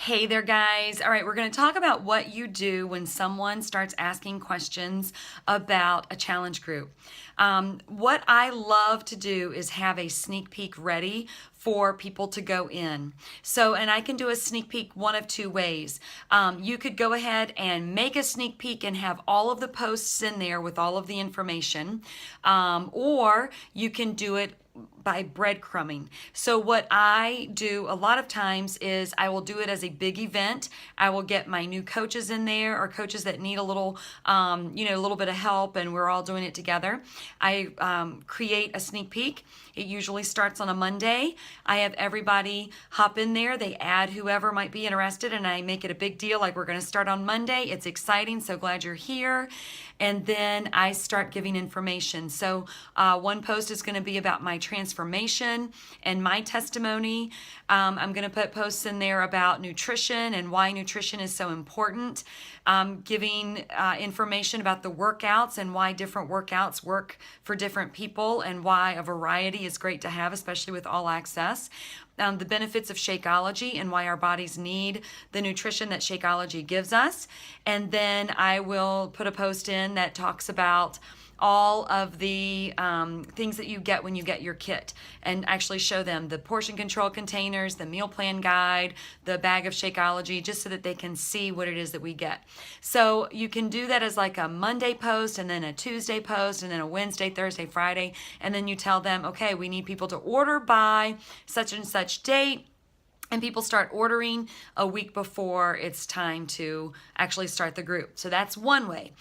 Hey there, guys. All right, we're going to talk about what you do when someone starts asking questions about a challenge group. What I love to do is have a sneak peek ready for people to go in. So, and I can do a sneak peek one of two ways. You could go ahead and make a sneak peek and have all of the posts in there with all of the information, or you can do it by breadcrumbing. So what I do a lot of times is I will do it as a big event. I will get my new coaches in there or coaches that need a little, a little bit of help, and we're all doing it together. I create a sneak peek. It usually starts on a Monday. I have everybody hop in there. They add whoever might be interested, and I make it a big deal. Like, we're going to start on Monday. It's exciting. So glad you're here. And then I start giving information. So one post is going to be about my transformation and my testimony. I'm going to put posts in there about nutrition and why nutrition is so important. Giving information about the workouts and why different workouts work for different people and why a variety is great to have, especially with All Access. The benefits of Shakeology and why our bodies need the nutrition that Shakeology gives us. And then I will put a post in that talks about all of the things that you get when you get your kit, and actually show them the portion control containers, the meal plan guide, the bag of Shakeology, just so that they can see what it is that we get. So you can do that as like a Monday post, and then a Tuesday post, and then a Wednesday, Thursday, Friday, and then you tell them, okay, we need people to order by such and such date. And people start ordering a week before it's time to actually start the group. So that's one way.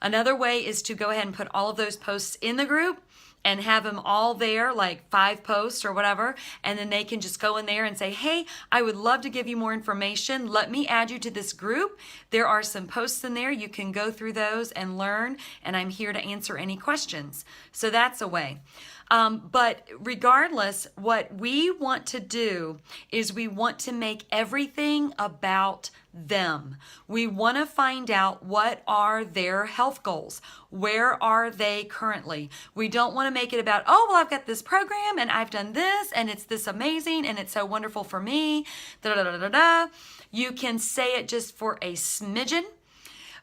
Another way is to go ahead and put all of those posts in the group and have them all there, like 5 posts or whatever, and then they can just go in there and say, hey, I would love to give you more information. Let me add you to this group. There are some posts in there. You can go through those and learn, and I'm here to answer any questions. So that's a way. But regardless, what we want to do is we want to make everything about them. We want to find out what are their health goals. Where are they currently? We don't want to make it about, oh, well, I've got this program and I've done this and it's this amazing and it's so wonderful for me. Da, da, da, da, da. You can say it just for a smidgen.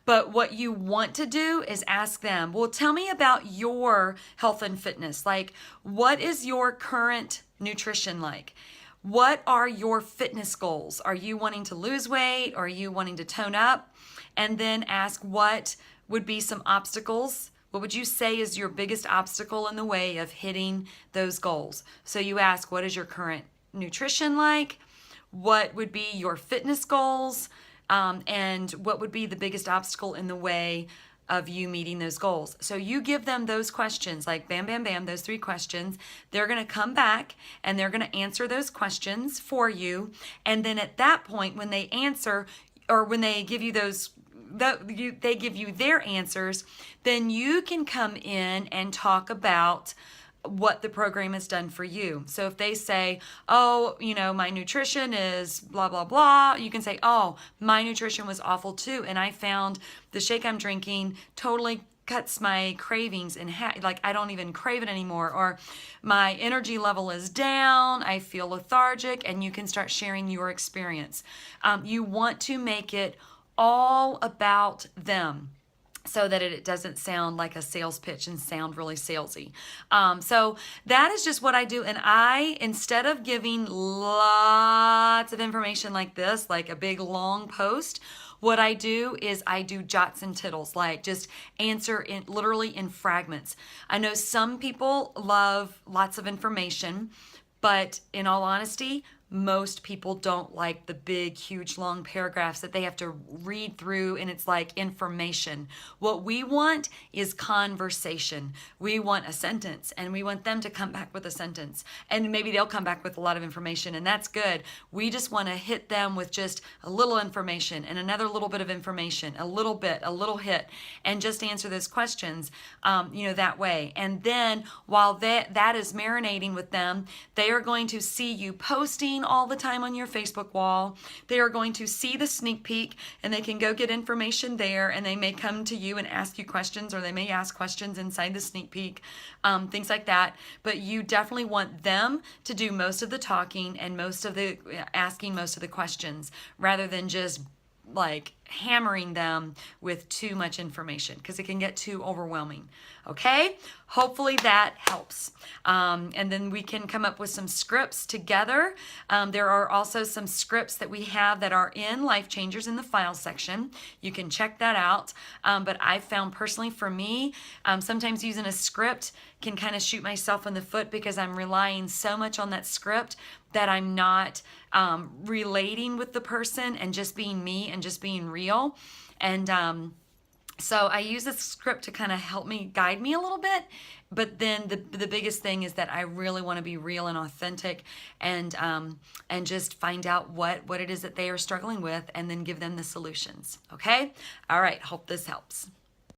But what you want to do is ask them, well, tell me about your health and fitness. Like, what is your current nutrition like? What are your fitness goals? Are you wanting to lose weight? Are you wanting to tone up? And then ask what would be some obstacles. What would you say is your biggest obstacle in the way of hitting those goals? So you ask, what is your current nutrition like? What would be your fitness goals? And what would be the biggest obstacle in the way of you meeting those goals? So you give them those questions, like bam, bam, bam, those 3 questions. They're going to come back and they're going to answer those questions for you. And then at that point, when they answer, or when they give you they give you their answers, then you can come in and talk about what the program has done for you. So if they say, oh, my nutrition is blah, blah, blah, you can say, oh, my nutrition was awful too. And I found the shake I'm drinking totally cuts my cravings in half. Like, I don't even crave it anymore. Or my energy level is down. I feel lethargic. And you can start sharing your experience. You want to make it all about them, so that it doesn't sound like a sales pitch and sound really salesy. So that is just what I do. And instead of giving lots of information like this, like a big long post, what I do is I do jots and tittles, like just answer literally in fragments. I know some people love lots of information, but in all honesty, most people don't like the big, huge, long paragraphs that they have to read through, and it's like information. What we want is conversation. We want a sentence, and we want them to come back with a sentence. And maybe they'll come back with a lot of information, and that's good. We just want to hit them with just a little information and another little bit of information, a little bit, a little hit, and just answer those questions, that way. And then while that is marinating with them, they are going to see you posting seen all the time on your Facebook wall. They are going to see the sneak peek and they can go get information there, and they may come to you and ask you questions, or they may ask questions inside the sneak peek, things like that. But you definitely want them to do most of the talking and asking most of the questions, rather than just like hammering them with too much information, because it can get too overwhelming. Okay, hopefully that helps. And then we can come up with some scripts together. There are also some scripts that we have that are in Life Changers in the file section. You can check that out. But I found personally for me, sometimes using a script can kind of shoot myself in the foot, because I'm relying so much on that script that I'm not relating with the person and just being me and just being real. And so I use a script to kind of help me, guide me a little bit. But then the biggest thing is that I really want to be real and authentic, and just find out what it is that they are struggling with, and then give them the solutions. Okay? All right. Hope this helps.